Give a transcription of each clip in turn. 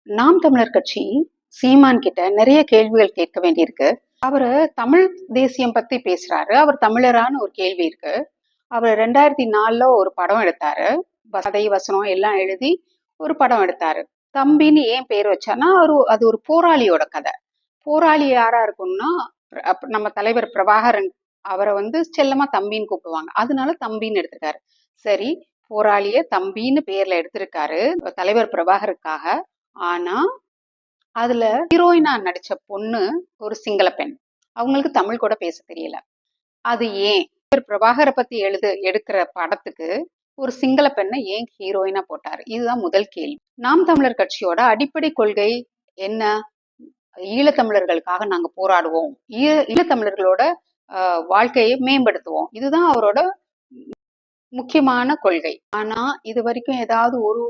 நாம் தமிழர் கட்சி சீமான் கிட்ட நிறைய கேள்விகள் கேட்க வேண்டியிருக்கு. அவரு தமிழ் தேசியம் பத்தி பேசுறாரு. அவர் தமிழரான்னு ஒரு கேள்வி இருக்கு. அவர் 2004ல ஒரு படம் எடுத்தாரு. கதை, வசனம் எல்லாம் எழுதி ஒரு படம் எடுத்தாரு. தம்பின்னு ஏன் பேர் வச்சார்ன்னா, அது ஒரு போராளியோட கதை. போராளி யாரா இருக்கும்னா, நம்ம தலைவர் பிரபாகரன் அவரை செல்லமா தம்பின்னு கூப்பிடுவாங்க. அதனால தம்பின்னு எடுத்திருக்காரு. சரி, போராளிய தம்பின்னு பேர்ல எடுத்திருக்காரு தலைவர் பிரபாகருக்காக. ஆனா அதுல ஹீரோயினா நடிச்ச பொண்ணு ஒரு சிங்கள பெண். அவங்களுக்கு தமிழ் கூட பேச தெரியல. அது ஏன்? பிரபாகரை பத்தி எடுக்கிற படத்துக்கு ஒரு சிங்கள பெண்ணை ஏன் ஹீரோயினா போட்டாரு? இதுதான் முதல் கேள்வி. நாம் தமிழர் கட்சியோட அடிப்படை கொள்கை என்ன? ஈழத்தமிழர்களுக்காக நாங்க போராடுவோம். ஈழத்தமிழர்களோட வாழ்க்கையை மேம்படுத்துவோம். இதுதான் அவரோட முக்கியமான கொள்கை. ஆனா இது வரைக்கும் ஏதாவது ஒரு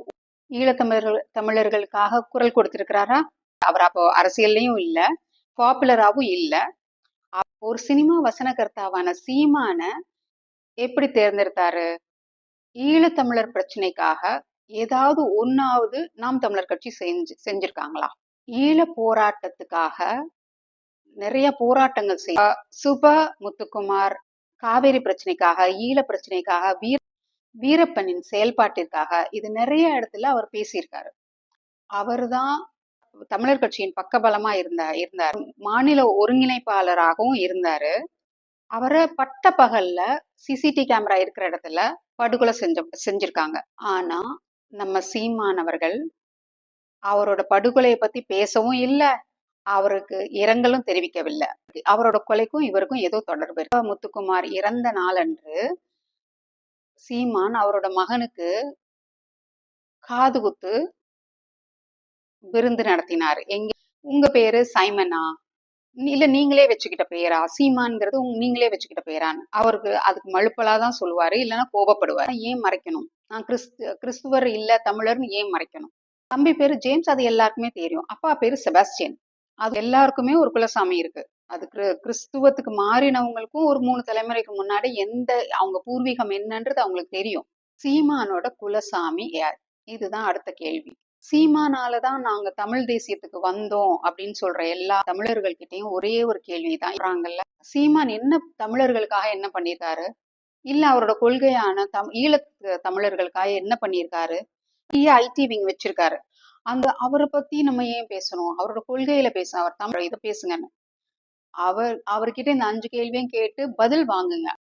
தமிழர்களுக்காக குரல் கொடுத்திருக்கிறாரா? அவர் அப்போ அரசியல்லையும் இல்ல, பாப்புலராவும் இல்ல. ஒரு சினிமா வசனகர்த்தாவான சீமான எப்படி தேர்ந்தெடுத்தாரு? ஈழத்தமிழர் பிரச்சனைக்காக ஏதாவது ஒன்னாவது நாம் தமிழர் கட்சி செஞ்சிருக்காங்களா? ஈழ போராட்டத்துக்காக நிறைய போராட்டங்கள் சுப முத்துக்குமார் காவேரி பிரச்சனைக்காக, ஈழ பிரச்சனைக்காக, வீரப்பனின் செயல்பாட்டிற்காக இது நிறைய இடத்துல அவர் பேசியிருக்காரு. அவர்தான் தமிழர் கட்சியின் பக்கபலமா இருந்தார். மாநில ஒருங்கிணைப்பாளராகவும் இருந்தாரு. அவரை பட்ட பகல்ல சிசிடி கேமரா இருக்கிற இடத்துல படுகொலை செஞ்சிருக்காங்க. ஆனா நம்ம சீமானவர்கள் அவரோட படுகொலையை பத்தி பேசவும் இல்லை, அவருக்கு இரங்கலும் தெரிவிக்கவில்லை. அவரோட கொலைக்கும் இவருக்கும் ஏதோ தொடர்பு இருக்கு. முத்துக்குமார் இறந்த நாளன்று சீமான் அவரோட மகனுக்கு காது குத்து விருந்து நடத்தினாரு. உங்க பேரு சைமனா, இல்ல நீங்களே வச்சுக்கிட்ட பெயரா? சீமான்ங்கிறது நீங்களே வச்சுக்கிட்ட பெயரான்னு அவருக்கு அதுக்கு மழுப்பலாதான் சொல்லுவாரு, இல்லைன்னா கோபப்படுவார். ஏன் மறைக்கணும்? நான் கிறிஸ்துவர் இல்ல தமிழர்னு ஏன் மறைக்கணும்? தம்பி பேரு ஜேம்ஸ், அது எல்லாருக்குமே தெரியும். அப்பா பேரு செபாஸ்டியன். அது எல்லாருக்குமே ஒரு குலசாமி இருக்கு. அது கிறிஸ்துவத்துக்கு மாறினவங்களுக்கும் ஒரு 3 தலைமுறைக்கு முன்னாடி அவங்க பூர்வீகம் என்னன்றது அவங்களுக்கு தெரியும். சீமானோட குலசாமி யார்? இதுதான் அடுத்த கேள்வி. சீமானாலதான் நாங்க தமிழ் தேசியத்துக்கு வந்தோம் அப்படின்னு சொல்ற எல்லா தமிழர்கள் கிட்டையும் ஒரே ஒரு கேள்விதான். சீமான் என்ன தமிழர்களுக்காக என்ன பண்ணியிருக்காரு? இல்ல அவரோட கொள்கையான ஈழ தமிழர்களுக்காக என்ன பண்ணியிருக்காரு? ஐடி விங் வச்சிருக்காரு. அவரை பத்தி நம்ம ஏன் பேசணும்? அவரோட கொள்கையில அவர் தமிழ் இதை பேசுங்கன்னு அவர்கிட்ட இந்த 5 கேள்வியும் கேட்டு பதில் வாங்குங்க.